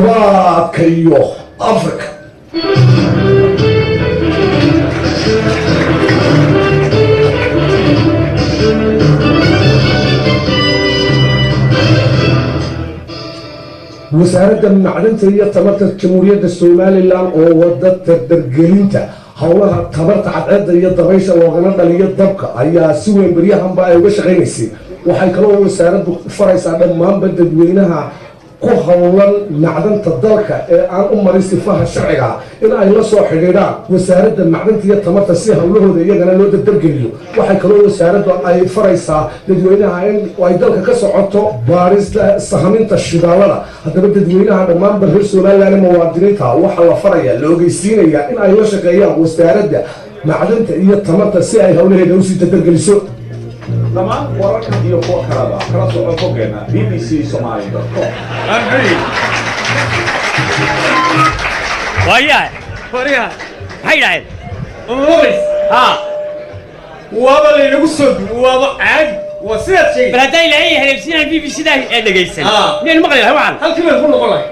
تضاك أيوه أفريقيا وسارة معدنة هي تمرت جمهورية الصومالي لان وودت درجلينتا hawlaha tabarta cadceedda iyo dabaysha loogana dhaliyo dabka ayaa si weyn baryahanba ay uga shaqaynaysay waxay kaloo wasaaraddu u faraysaa dhammaanba dadweynaha ku howlan macdanta dalka ee aan u marin sifaha sharciga in ay la soo xidhiidhaan wasaaradda macdanta iyo tamarta si howlahooda iyagana loo dardargeliyo waxay kaloo wasaaraddu ay faraysaa dadweynaha in ay dalka ka socoto baarista sahaminta shidaalada haddaba dadweynaha dhammaanba reer somaliland muwaadiniinta waxaa la faraya la ogeysiinayaa in ay la shaqeeyaan wasaaradda macdanta iyo tamarta si ay howlaheeda usii dardargeliso تمام وراك ديو فوق هذا خلاص فوقنا bbcsomali.com ويا هاي ها وابا اللي نقصد وابا عادي وسيت شيء بلادي لا هي هلبسين البي بي سي ده دغيسن لين مقلي هوان هل كيف يكون والله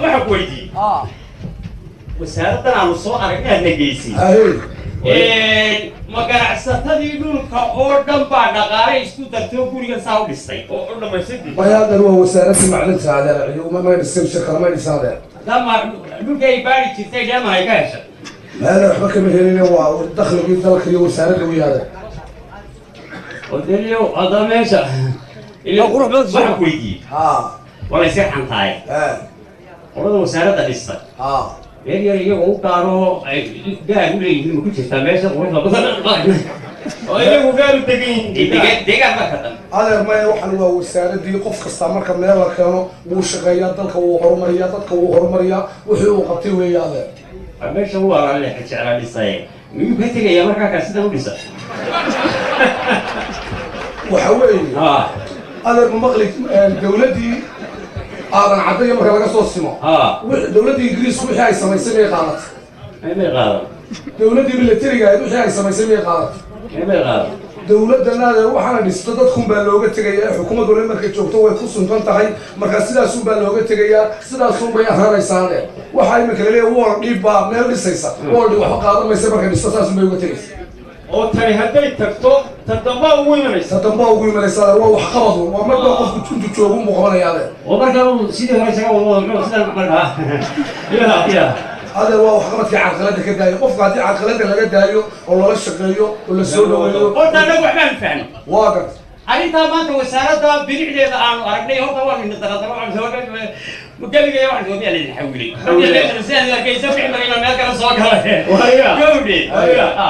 waxa ku weydi wasaaraddan aan soo aragnay dhageysi ma ganacsatadii dhulka oo dhan baa dhaqaale isku dartay guriga saa u dhistay oo dhamaystiray bayaadan waa wasaaradda macdanta hada uma ma dhisin shaqada ma dhisaade dama dhulka ay baari jirtay dama ay ka heshay هذا waxba kama helin waa dakhliga dalka iyo wasaaradda wiyaada ودليو هذا ماشي اللي قروح بس صح ويجي ولا يصير حنطاي والله وسارة الإستا يا هو كارو قالوا لي ما كنتش تماشى قروح بس ayagu gaari degan degan ma kadan هذا ما يروح على wasaaradda iyo qof kasta marka meel la keeno wuu shaqeeyaa dalka wuu horumariyaa dadka wuu horumariyaa wuxuu qabtay weeyaade meesha هو على حجر دhisay miyuu ka tagayaa markaa ka sida u dhisa waxa weeye adeer maqli dawladii aadan cadday marka laga soo simo dawladii Ingiriis wixii ay samaysay may qaadatay may qaadan dawladii militariga wixii ay samaysay may qaadatay may qaadan dawladana waxaana dhistay dadku baa looga tagayaa xukuumaddu markay joogto way ku suntan tahay marka sidaas baa looga tagayaa sidaas bay ahaanaysaa waxa ay marka leeyahay wal dhiba meel dhisaysa wal wax qaadamaysa markay dhisto saas bay uga tagaysaa oo tani haday tagto tadamba ugu imanaysa waa wax qabad waa marka qofku tuntu joogo mu qabanayaa oo marka sidii hore isaga wada sida marka ya هذا هو حكمتك عقلتك كدايو قف قاعد عقلتك لقى دايو ولا شقيو ولا سودو قلت انا وحنا نفهم واقف arrinta maanta wasaaradda bilicdeeda aanu aragnay horta waa min darada waxaan soo galay waxaan soo bixiyay xawilay hadii sida kaysa bixinayna meel kale soo galay gowdhe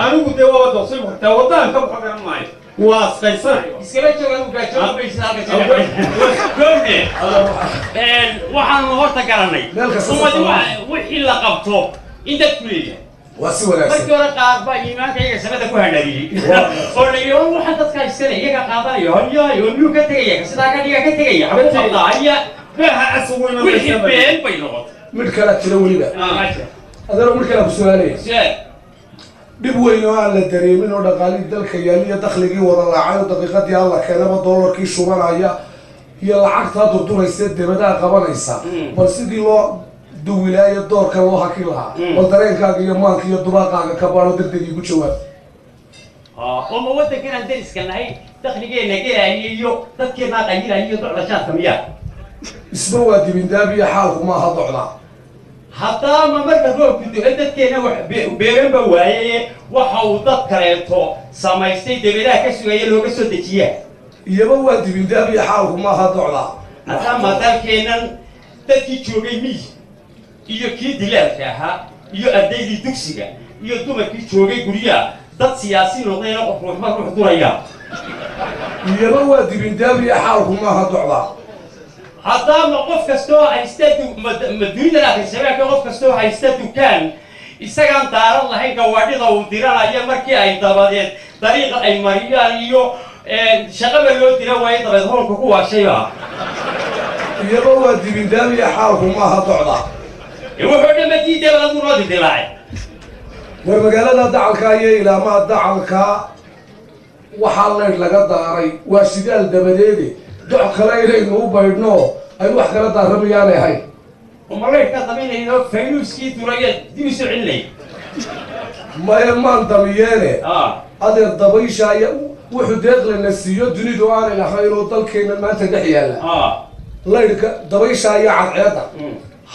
anigu de waa wada soo xigta wadaan ka baxan maayo waa qaysan iskala joogan u gaajo baysa halka gowdhe waxaan horta garanay wixii la qabto inta kuleeya واسوي markii hore qaar baa iimaankayga sanada ku hadhariyay oo leeyahay waxa dadka iskale iyaga qaadanayo horiyo ka tagaya sidaa ka dhiga ka tagaya xabtaaya baa aswayna wixii been bay noqotay mid kala tiro waliba adana mid kala ku su'aalay dib weyn oo aan la dareemin oo dhaqaalii dalka yaaliya dakhligii wada laacay daqiiqadii alla keenaba dollarkii shubanaya iyo lacagta durduraysa dibadaha qabanaysa bal sidii loo wilaaya doorka loo haki lahaa bal dareenkaaga iyo maanka iyo dubaaqaaga ka baaro degdeg igu jawaab oo ma wadankan dariska nahay dakhligeena geeyay iyo dadkeena qayilay iyo doclashaadka miya isma waa dibindaabiya xaalku ma aha docda hataa ma marka roobku duhay dadkeena wax beeran ba waayay waxa uu dad kaleeto samaystay dawladaha ka sugaya looga soo dejiyaa iyaba waa dibindaabiya xaalku ma aha docda hataa madalkeenan dadkii joogay miyi iyo kii dilaalka ahaa iyo ardaydii dugsiga iyo dumarkii joogay guriga dad siyaasi noqdayna qof ruux duraya iyaba waa dibindaabiya xaalku ma aha docda hataa ma qof kastoo haysta dunida akhrisabeelka qof kastoo haysta dukaan isagaan daaran lahayn gawaadhida uu diranaya markii ay dabadeed dariiqa ay mariyaan iyo shaqaba loo dira waayo dabeed hoolka ku waashayba iyaba waa dibindaabiya xaalku ma aha docda wuxuu dhamadii dawladu noo dilaacay war magaalada dacalka iyo ilaamaha dacalka waxaa leyd laga daaray waa shidaal dabadeede doc kale inaynu u baydhno ay wax kala daaramayaanay ahayn ومريت كذبين إنه فيروس كي تراجع ديسو علي ما دميانه هذا الضبيش هي وحدات للنسيو دنيدو أنا لخير وطلكين ما تدحيالا ليرك ضبيش هي عقيدة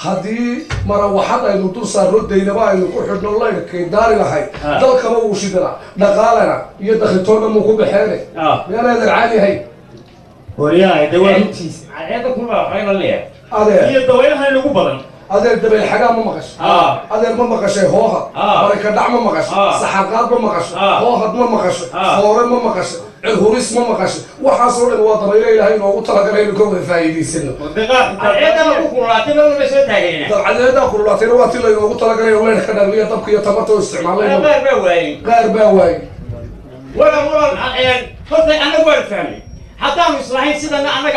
هذه مروحات إنه توصل رد إنما إنه كحد الله لك داري لهاي ذلك ما وشدنا نقالنا يدخلتونا مكوب حاله يا هذا العالي هاي وريا دوامتيس هذا كله خير ليه هذا هي الدوام هاي اللي قبضنا هذا الدبل الحاجة ما مقش هذا ما مقش هوها بركة دعم ما مقش سحقات ما مقش هوها ما مقش فورا ما مقش الهوريس ما مقش وحصل الوطن إلى هاي وطلع عليه لكم فايدي سنة هذا ما كوراتي ما بس تاجينا هذا كوراتي وقت اللي وطلع عليه ولا كذا اللي طبقية تمطوا استعماله غير بواي ولا الآن قلت أنا قلت فهمي حتى مصلحين سيدنا أنا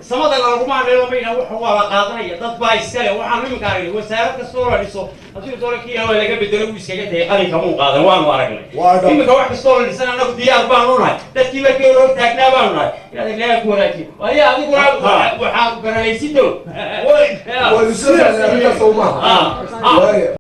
سمعت أن الرومان لهم بينه وحوار قاضي تطبع السلة وحامل مكاري وسائر الصورة لسه أصير صورة كيا ولا جاب الدروس كذا قال كمون قاضي وان وارجنا في مكواح الصورة اللي سنة نقول ديار بانونا تركيب كيلو تكنا بانونا يعني لا كوراتي وهي هذه كورات وحام كنا يسيتو ويسوي على الصومعة